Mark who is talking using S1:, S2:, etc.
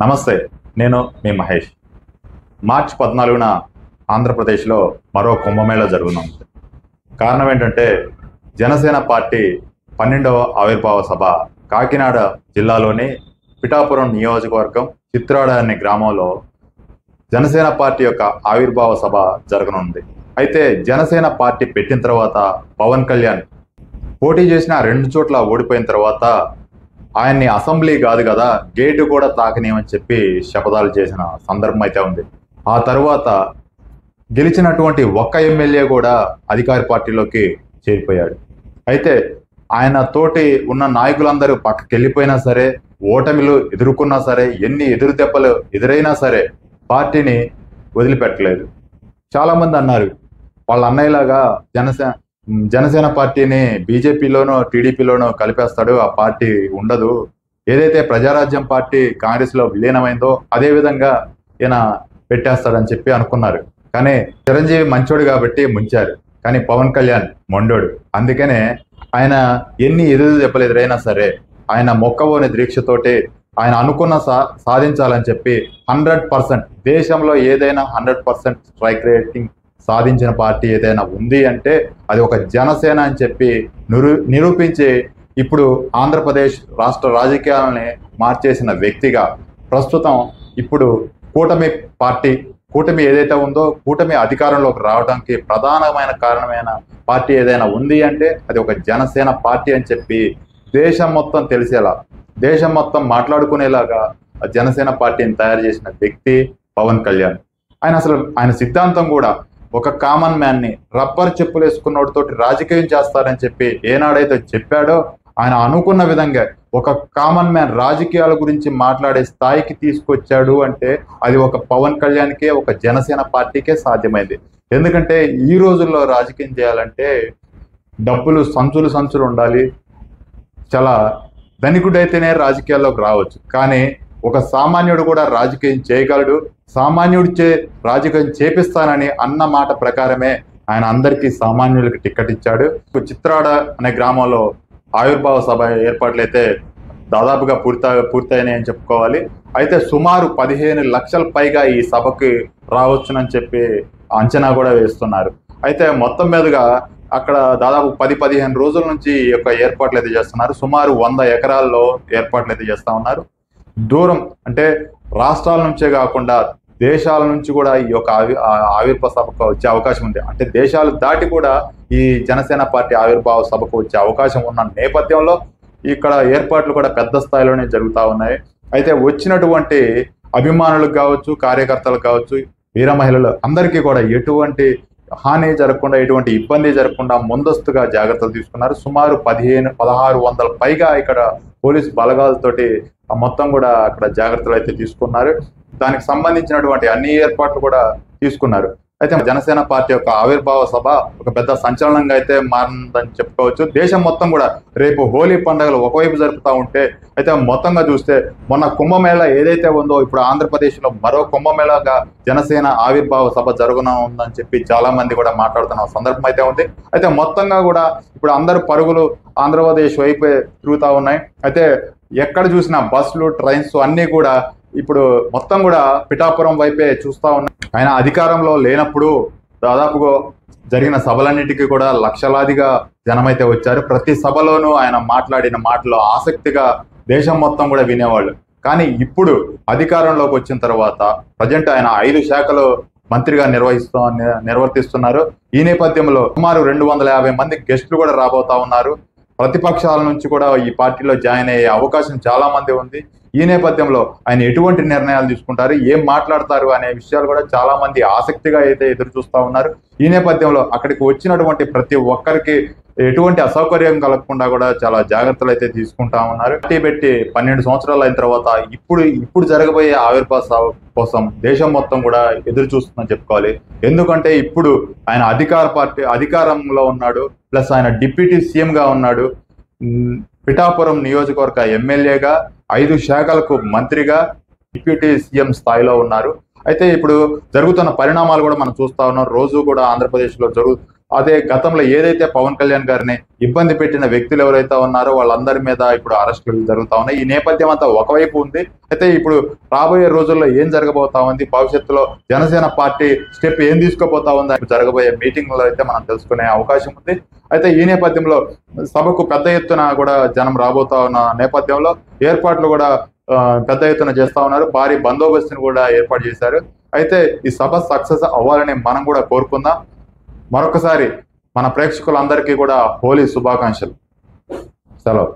S1: నమస్తే, నేను మీ మహేష్. మార్చి 14న ఆంధ్రప్రదేశ్లో మరో కుంభమేళా జరుగుతుంది. కారణం ఏంటంటే జనసేన పార్టీ 12వ ఆవిర్భావ సభ కాకినాడ జిల్లాలోని పిఠాపురం నియోజకవర్గం చిత్రాడ అనే గ్రామంలో జనసేన పార్టీ యొక్క ఆవిర్భావ సభ జరగనుంది. అయితే జనసేన పార్టీ పెట్టిన తర్వాత పవన్ కళ్యాణ్ పోటీ చేసిన 2 చోట్ల ఓడిపోయిన తర్వాత ఆయన్ని అసెంబ్లీ కాదు కదా, గేటు కూడా తాకనేమని చెప్పి శపథాలు చేసిన సందర్భం అయితే ఉంది. ఆ తర్వాత గెలిచినటువంటి ఒక్క ఎమ్మెల్యే కూడా అధికార పార్టీలోకి చేరిపోయాడు. అయితే ఆయన తోటి ఉన్న నాయకులందరూ పక్కకి వెళ్ళిపోయినా సరే, ఓటమిలు ఎదుర్కొన్నా సరే, ఎన్ని ఎదురు దెబ్బలు ఎదురైనా సరే పార్టీని వదిలిపెట్టలేదు. చాలామంది అన్నారు వాళ్ళ అన్నయ్యలాగా జనసేన పార్టీని బీజేపీలోనో టీడీపీలోనో కలిపేస్తాడు, ఆ పార్టీ ఉండదు. ఏదైతే ప్రజారాజ్యం పార్టీ కాంగ్రెస్లో విలీనమైందో అదే విధంగా ఈయన పెట్టేస్తాడని చెప్పి అనుకున్నారు. కానీ చిరంజీవి మంచోడు కాబట్టి ముంచారు, కానీ పవన్ కళ్యాణ్ మొండోడు. అందుకనే ఆయన ఎన్ని ఎదురు దెబ్బలు ఎదురైనా సరే ఆయన మొక్కవోని దీక్షతోటి ఆయన అనుకున్న సాధించాలని చెప్పి 100% దేశంలో ఏదైనా 100% స్ట్రైక్ రేటింగ్ సాధించిన పార్టీ ఏదైనా ఉంది అంటే అది ఒక జనసేన అని చెప్పి నిరూపించి ఇప్పుడు ఆంధ్రప్రదేశ్ రాష్ట్ర రాజకీయాలని మార్చేసిన వ్యక్తిగా ప్రస్తుతం ఇప్పుడు కూటమి ఏదైతే ఉందో కూటమి అధికారంలోకి రావడానికి ప్రధానమైన కారణమైన పార్టీ ఏదైనా ఉంది అంటే అది ఒక జనసేన పార్టీ అని చెప్పి దేశం మొత్తం తెలిసేలా, దేశం మొత్తం మాట్లాడుకునేలాగా జనసేన పార్టీని తయారు చేసిన వ్యక్తి పవన్ కళ్యాణ్. ఆయన సిద్ధాంతం కూడా ఒక కామన్ మ్యాన్ని రబ్బర్ చెప్పులు వేసుకున్నోడితోటి రాజకీయం చేస్తారని చెప్పి ఏనాడైతే చెప్పాడో ఆయన అనుకున్న విధంగా ఒక కామన్ మ్యాన్ రాజకీయాల గురించి మాట్లాడే స్థాయికి తీసుకొచ్చాడు అంటే అది ఒక పవన్ కళ్యాణ్కే, ఒక జనసేన పార్టీకే సాధ్యమైంది. ఎందుకంటే ఈ రోజుల్లో రాజకీయం చేయాలంటే డబ్బులు సంచులు ఉండాలి, చాలా ధనికుడైతేనే రాజకీయాల్లోకి రావచ్చు. కానీ ఒక సామాన్యుడు కూడా రాజకీయం చేయగలడు, సామాన్యుడిచే రాజకీయం చేపిస్తానని అన్న మాట ప్రకారమే ఆయన అందరికీ సామాన్యులకి టికెట్ ఇచ్చాడు. చిత్రాడ అనే గ్రామంలో ఆవిర్భావ సభ ఏర్పాట్లు అయితే దాదాపుగా పూర్తయినాయి అని చెప్పుకోవాలి. అయితే సుమారు 15 లక్షల పైగా ఈ సభకి రావచ్చునని చెప్పి అంచనా కూడా వేస్తున్నారు. అయితే మొత్తం మీదుగా అక్కడ దాదాపు 10-15 రోజుల నుంచి ఈ యొక్క ఏర్పాట్లు అయితే చేస్తున్నారు. సుమారు 100 ఎకరాల్లో ఏర్పాట్లు అయితే చేస్తూ ఉన్నారు. దూరం అంటే రాష్ట్రాల నుంచే కాకుండా దేశాల నుంచి కూడా ఈ యొక్క ఆవిర్భావ సభకు వచ్చే అవకాశం ఉంది. అంటే దేశాలు దాటి కూడా ఈ జనసేన పార్టీ ఆవిర్భావ సభకు వచ్చే అవకాశం ఉన్న నేపథ్యంలో ఇక్కడ ఏర్పాట్లు కూడా పెద్ద స్థాయిలోనే జరుగుతూ ఉన్నాయి. అయితే వచ్చినటువంటి అభిమానులకు కావచ్చు, కార్యకర్తలకు కావచ్చు, వీర మహిళలు అందరికీ కూడా ఎటువంటి హాని జరగకుండా, ఎటువంటి ఇబ్బంది జరగకుండా ముందస్తుగా జాగ్రత్తలు తీసుకున్నారు. సుమారు 1600 పైగా ఇక్కడ పోలీసు బలగాలతోటి మొత్తం కూడా అక్కడ జాగ్రత్తలు అయితే తీసుకున్నారు. దానికి సంబంధించినటువంటి అన్ని ఏర్పాట్లు కూడా తీసుకున్నారు. అయితే జనసేన పార్టీ యొక్క ఆవిర్భావ సభ ఒక పెద్ద సంచలనంగా అయితే మారిందని చెప్పుకోవచ్చు. దేశం మొత్తం కూడా రేపు హోలీ పండుగలు ఒకవైపు జరుపుతూ ఉంటే, అయితే మొత్తంగా చూస్తే మొన్న కుంభమేళా ఏదైతే ఉందో ఇప్పుడు ఆంధ్రప్రదేశ్లో మరో కుంభమేళాగా జనసేన ఆవిర్భావ సభ జరగనుందని చెప్పి చాలా మంది కూడా మాట్లాడుతున్న సందర్భం అయితే ఉంది. అయితే మొత్తంగా కూడా ఇప్పుడు అందరు పరుగులు ఆంధ్రప్రదేశ్ వైపే తిరుగుతూ ఉన్నాయి. అయితే ఎక్కడ చూసినా బస్సులు, ట్రైన్స్ అన్నీ కూడా ఇప్పుడు మొత్తం కూడా పిఠాపురం వైపే చూస్తూ ఉన్నాయి. ఆయన అధికారంలో లేనప్పుడు దాదాపుగా జరిగిన సభలన్నిటికీ కూడా లక్షలాదిగా జనమైతే వచ్చారు. ప్రతి సభలోనూ ఆయన మాట్లాడిన మాటలు ఆసక్తిగా దేశం మొత్తం కూడా వినేవాళ్ళు. కానీ అధికారంలోకి వచ్చిన తర్వాత ప్రజెంట్ ఆయన 5 శాఖలు మంత్రిగా నిర్వర్తిస్తున్నారు. ఈ నేపథ్యంలో సుమారు 250 మంది గెస్టులు కూడా రాబోతా ఉన్నారు. ప్రతిపక్షాల నుంచి కూడా ఈ పార్టీలో జాయిన్ అయ్యే అవకాశం చాలా మంది ఉంది. ఈ నేపథ్యంలో ఆయన ఎటువంటి నిర్ణయాలు తీసుకుంటారు, ఏం మాట్లాడతారు అనే విషయాలు కూడా చాలా మంది ఆసక్తిగా అయితే ఎదురు చూస్తూ ఉన్నారు. ఈ నేపథ్యంలో అక్కడికి వచ్చినటువంటి ప్రతి ఒక్కరికి ఎటువంటి అసౌకర్యం కలగకుండా కూడా చాలా జాగ్రత్తలు అయితే తీసుకుంటా ఉన్నారు. పార్టీ పెట్టి 12 సంవత్సరాలు అయిన తర్వాత ఇప్పుడు జరగబోయే ఆవిర్భావ సభ కోసం దేశం మొత్తం కూడా ఎదురు చూస్తుందని చెప్పుకోవాలి. ఎందుకంటే ఇప్పుడు ఆయన అధికారంలో ఉన్నాడు, ప్లస్ ఆయన డిప్యూటీ సీఎంగా ఉన్నాడు, పిఠాపురం నియోజకవర్గ ఎమ్మెల్యేగా, 5 శాఖలకు మంత్రిగా, డిప్యూటీ సీఎం స్థాయిలో ఉన్నారు. అయితే ఇప్పుడు జరుగుతున్న పరిణామాలు కూడా మనం చూస్తా ఉన్నాం. రోజు కూడా ఆంధ్రప్రదేశ్లో అదే గతంలో ఏదైతే పవన్ కళ్యాణ్ గారిని ఇబ్బంది పెట్టిన వ్యక్తులు ఎవరైతే ఉన్నారో వాళ్ళందరి మీద ఇప్పుడు అరెస్టులు జరుగుతా ఉన్నాయి. ఈ నేపథ్యం అంతా ఒకవైపు ఉంది. అయితే ఇప్పుడు రాబోయే రోజుల్లో ఏం జరగబోతా ఉంది, భవిష్యత్తులో జనసేన పార్టీ స్టెప్ ఏం తీసుకోబోతా ఉంది జరగబోయే మీటింగ్లో అయితే మనం తెలుసుకునే అవకాశం ఉంది. అయితే ఈ నేపథ్యంలో సభకు పెద్ద ఎత్తున కూడా జనం రాబోతా ఉన్న నేపథ్యంలో ఏర్పాట్లు కూడా పెద్ద ఎత్తున చేస్తా ఉన్నారు. భారీ బందోబస్తుని కూడా ఏర్పాటు చేశారు. అయితే ఈ సభ సక్సెస్ అవ్వాలని మనం కూడా కోరుకుందాం. మరొకసారి మన ప్రేక్షకులందరికీ కూడా హోలీ శుభాకాంక్షలు. సెలవు.